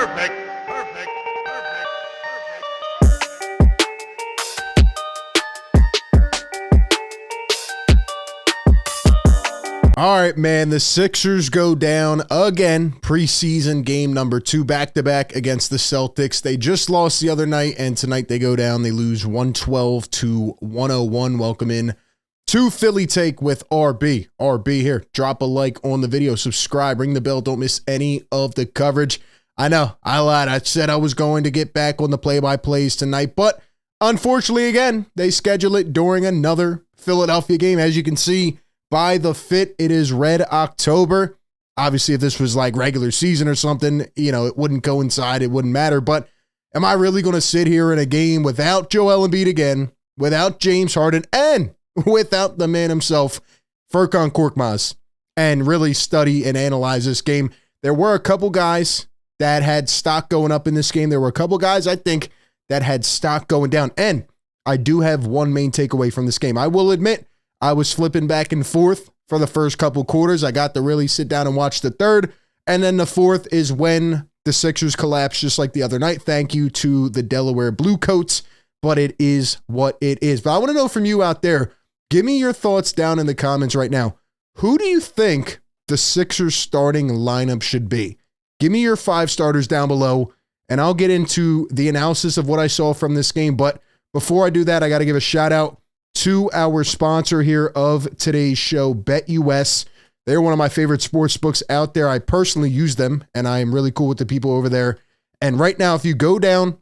Perfect. Perfect. All right, man, the Sixers go down again. Preseason game number 2, back-to-back against the Celtics. They just lost the other night, and tonight they go down. They lose 112-101. Welcome in to Philly Take with RB. RB here. Drop a like on the video. Subscribe. Ring the bell. Don't miss any of the coverage. I know, I lied. I said I was going to get back on the play-by-plays tonight, but unfortunately, again, they schedule it during another Philadelphia game. As you can see, by the fit, it is Red October. Obviously, if this was like regular season or something, it wouldn't coincide. It wouldn't matter. But am I really going to sit here in a game without Joel Embiid again, without James Harden, and without the man himself, Furkan Korkmaz, and really study and analyze this game? There were a couple guys that had stock going up in this game. There were a couple guys, I think, that had stock going down. And I do have one main takeaway from this game. I will admit, I was flipping back and forth for the first couple quarters. I got to really sit down and watch the third. And then the fourth is when the Sixers collapsed just like the other night. Thank you to the Delaware Bluecoats, but it is what it is. But I want to know from you out there, give me your thoughts down in the comments right now. Who do you think the Sixers starting lineup should be? Give me your 5 starters down below, and I'll get into the analysis of what I saw from this game. But before I do that, I got to give a shout out to our sponsor here of today's show, BetUS. They're one of my favorite sports books out there. I personally use them, and I am really cool with the people over there. And right now, if you go down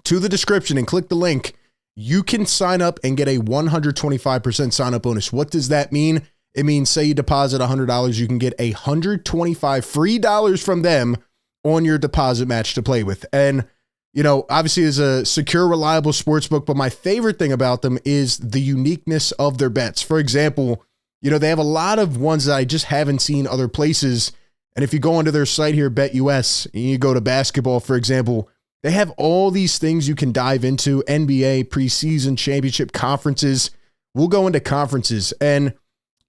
to the description and click the link, you can sign up and get a 125% sign-up bonus. What does that mean? It means, say you deposit $100, you can get $125 free dollars from them on your deposit match to play with. And obviously it's a secure, reliable sports book, but my favorite thing about them is the uniqueness of their bets. For example, they have a lot of ones that I just haven't seen other places. And if you go onto their site here, BetUS, and you go to basketball, for example, they have all these things you can dive into: NBA, preseason, championship, conferences. We'll go into conferences. And,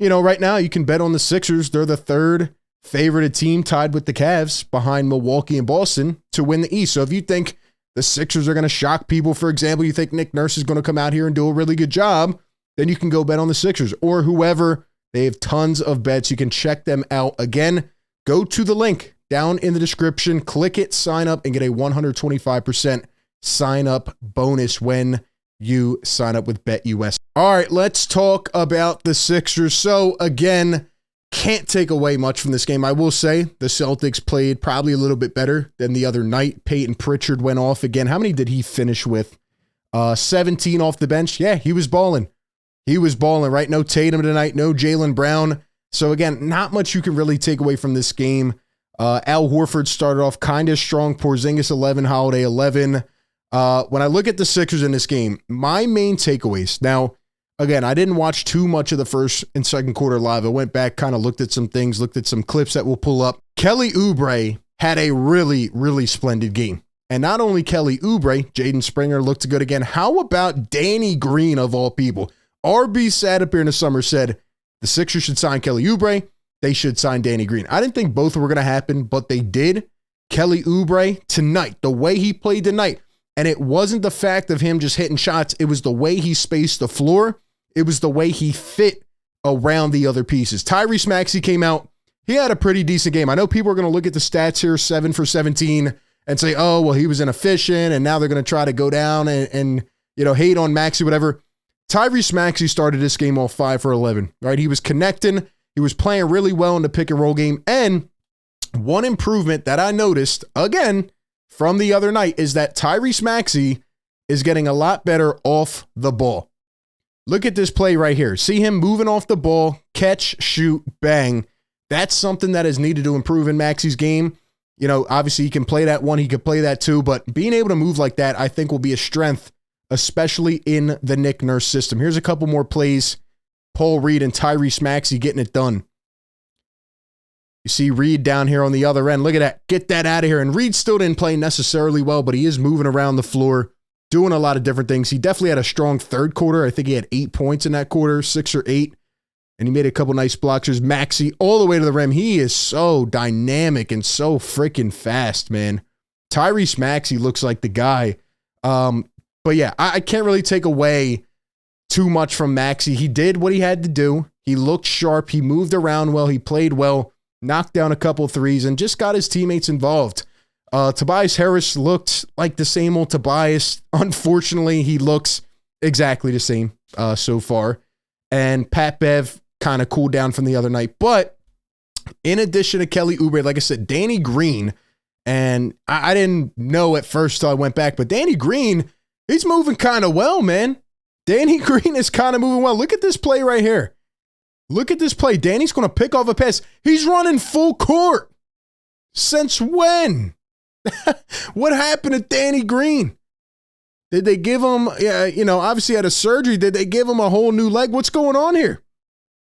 right now you can bet on the Sixers. They're the third favorited team, tied with the Cavs, behind Milwaukee and Boston, to win the East. So if you think the Sixers are going to shock people, for example, you think Nick Nurse is going to come out here and do a really good job, then you can go bet on the Sixers or whoever. They have tons of bets. You can check them out. Again, go to the link down in the description, click it, sign up, and get a 125% sign up bonus when you sign up with BetUS. All right, let's talk about the Sixers. So again, can't take away much from this game. I will say the Celtics played probably a little bit better than the other night. Peyton Pritchard went off again. How many did he finish with? 17 off the bench. Yeah, he was balling. He was balling, right? No Tatum tonight, no Jaylen Brown. So again, not much you can really take away from this game. Al Horford started off kind of strong. Porzingis 11, Holiday 11. When I look at the Sixers in this game, my main takeaways. Now, again, I didn't watch too much of the first and second quarter live. I went back, kind of looked at some things, looked at some clips that we'll pull up. Kelly Oubre had a really, really splendid game. And not only Kelly Oubre, Jaden Springer looked good again. How about Danny Green, of all people? RB sat up here in the summer, said the Sixers should sign Kelly Oubre. They should sign Danny Green. I didn't think both were going to happen, but they did. Kelly Oubre tonight, the way he played tonight, and it wasn't the fact of him just hitting shots. It was the way he spaced the floor. It was the way he fit around the other pieces. Tyrese Maxey came out. He had a pretty decent game. I know people are going to look at the stats here, 7 for 17, and say, oh, well, he was inefficient, and now they're going to try to go down and hate on Maxey, whatever. Tyrese Maxey started this game off 5 for 11, right? He was connecting. He was playing really well in the pick and roll game. And one improvement that I noticed, again, from the other night is that Tyrese Maxey is getting a lot better off the ball. Look at this play right here. See him moving off the ball, catch, shoot, bang. That's something that is needed to improve in Maxey's game. Obviously he can play that one, he could play that two, but being able to move like that, I think will be a strength, especially in the Nick Nurse system. Here's a couple more plays. Paul Reed and Tyrese Maxey getting it done. You see Reed down here on the other end. Look at that. Get that out of here. And Reed still didn't play necessarily well, but he is moving around the floor, doing a lot of different things. He definitely had a strong third quarter. I think he had 8 points in that quarter, 6 or 8. And he made a couple nice blocks. There's Maxey all the way to the rim. He is so dynamic and so freaking fast, man. Tyrese Maxey looks like the guy. But yeah, I can't really take away too much from Maxey. He did what he had to do. He looked sharp. He moved around well. He played well, knocked down a couple threes, and just got his teammates involved. Tobias Harris looked like the same old Tobias. Unfortunately, he looks exactly the same so far. And Pat Bev kind of cooled down from the other night. But in addition to Kelly Oubre, like I said, Danny Green, and I didn't know at first till I went back, but Danny Green, he's moving kind of well, man. Danny Green is kind of moving well. Look at this play right here. Look at this play. Danny's going to pick off a pass. He's running full court. Since when? What happened to Danny Green? Did they give him, obviously had a surgery. Did they give him a whole new leg? What's going on here?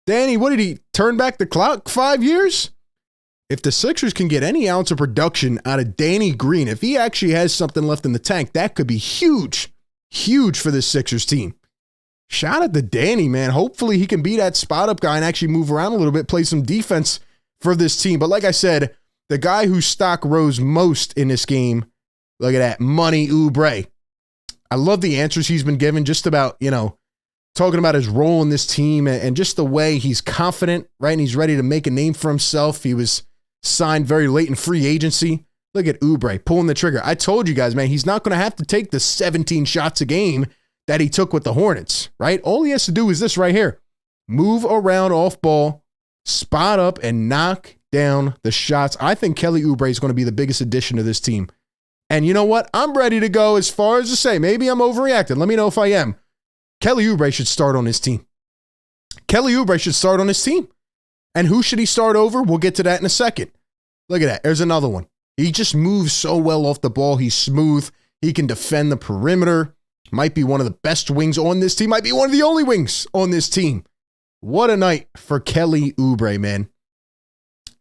Danny, what did he turn back the clock 5 years? If the Sixers can get any ounce of production out of Danny Green, if he actually has something left in the tank, that could be huge, huge for this Sixers team. Shout out to Danny, man. Hopefully he can be that spot up guy and actually move around a little bit, play some defense for this team. But like I said, the guy whose stock rose most in this game, look at that, Money Oubre. I love the answers he's been given just about, talking about his role in this team and just the way he's confident, right? And he's ready to make a name for himself. He was signed very late in free agency. Look at Oubre pulling the trigger. I told you guys, man, he's not going to have to take the 17 shots a game that he took with the Hornets, right? All he has to do is this right here. Move around off ball, spot up, and knock down the shots. I think Kelly Oubre is going to be the biggest addition to this team. And you know what? I'm ready to go as far as to say, maybe I'm overreacting. Let me know if I am. Kelly Oubre should start on his team. Kelly Oubre should start on his team. And who should he start over? We'll get to that in a second. Look at that. There's another one. He just moves so well off the ball. He's smooth. He can defend the perimeter. Might be one of the best wings on this team. Might be one of the only wings on this team. What a night for Kelly Oubre, man.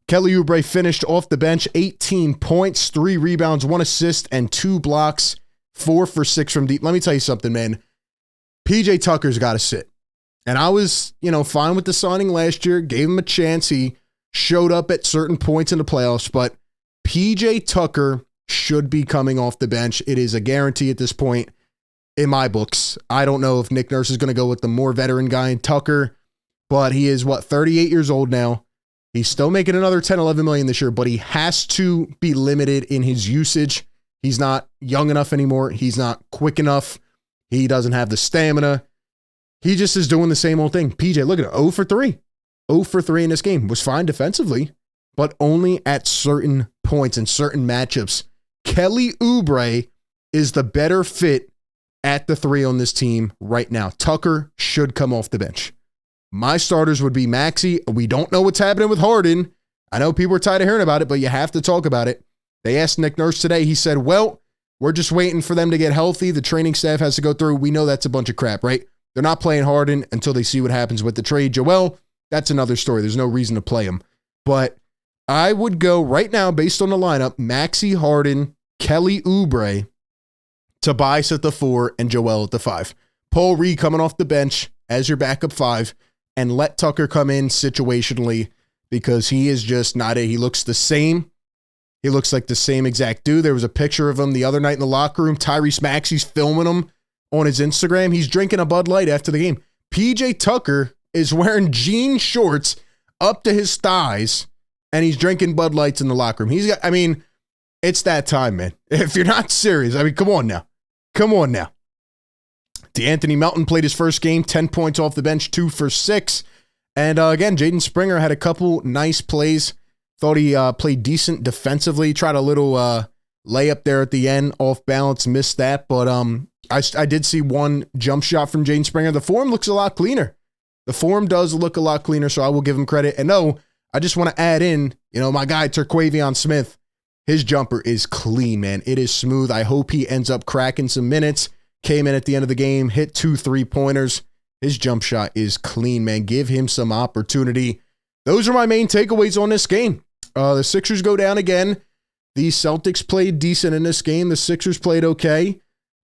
Kelly Oubre finished off the bench, 18 points, 3 rebounds, 1 assist, and 2 blocks, 4 for 6 from deep. Let me tell you something, man. PJ Tucker's got to sit. And I was, fine with the signing last year, gave him a chance. He showed up at certain points in the playoffs, but PJ Tucker should be coming off the bench. It is a guarantee at this point in my books. I don't know if Nick Nurse is going to go with the more veteran guy in Tucker, but he is, 38 years old now. He's still making another 10, 11 million this year, but he has to be limited in his usage. He's not young enough anymore. He's not quick enough. He doesn't have the stamina. He just is doing the same old thing. PJ, look at it, 0 for 3. 0 for 3 in this game. Was fine defensively, but only at certain points and certain matchups. Kelly Oubre is the better fit at the 3 on this team right now. Tucker should come off the bench. My starters would be Maxey. We don't know what's happening with Harden. I know people are tired of hearing about it, but you have to talk about it. They asked Nick Nurse today. He said, well, we're just waiting for them to get healthy. The training staff has to go through. We know that's a bunch of crap, right? They're not playing Harden until they see what happens with the trade. Joel, that's another story. There's no reason to play him. But I would go right now, based on the lineup, Maxey, Harden, Kelly Oubre, Tobias at the 4, and Joel at the 5. Paul Reed coming off the bench as your backup 5, and let Tucker come in situationally because he is just not he looks the same. He looks like the same exact dude. There was a picture of him the other night in the locker room. Tyrese Maxey's filming him on his Instagram. He's drinking a Bud Light after the game. PJ Tucker is wearing jean shorts up to his thighs, and he's drinking Bud Lights in the locker room. It's that time, man. If you're not serious, come on now. Come on now. DeAnthony Melton played his first game, 10 points off the bench, 2 for 6. And again, Jaden Springer had a couple nice plays. Thought he played decent defensively. Tried a little layup there at the end, off balance, missed that. But I did see one jump shot from Jaden Springer. The form looks a lot cleaner. The form does look a lot cleaner, so I will give him credit. And no, I just want to add in, my guy, Terquavion Smith. His jumper is clean, man. It is smooth. I hope he ends up cracking some minutes. Came in at the end of the game, hit 2 3-pointers. His jump shot is clean, man. Give him some opportunity. Those are my main takeaways on this game. The Sixers go down again. The Celtics played decent in this game. The Sixers played okay.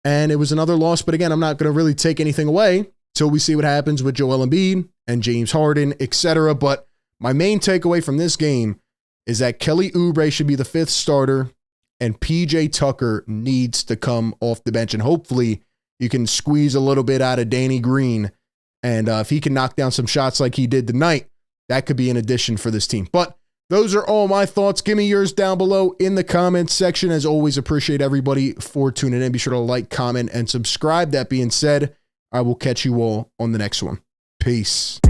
And it was another loss. But again, I'm not going to really take anything away till we see what happens with Joel Embiid and James Harden, etc. But my main takeaway from this game is that Kelly Oubre should be the 5th starter. and PJ Tucker needs to come off the bench. And hopefully you can squeeze a little bit out of Danny Green. And if he can knock down some shots like he did tonight, that could be an addition for this team. But those are all my thoughts. Give me yours down below in the comments section. As always, appreciate everybody for tuning in. Be sure to like, comment, and subscribe. That being said, I will catch you all on the next one. Peace.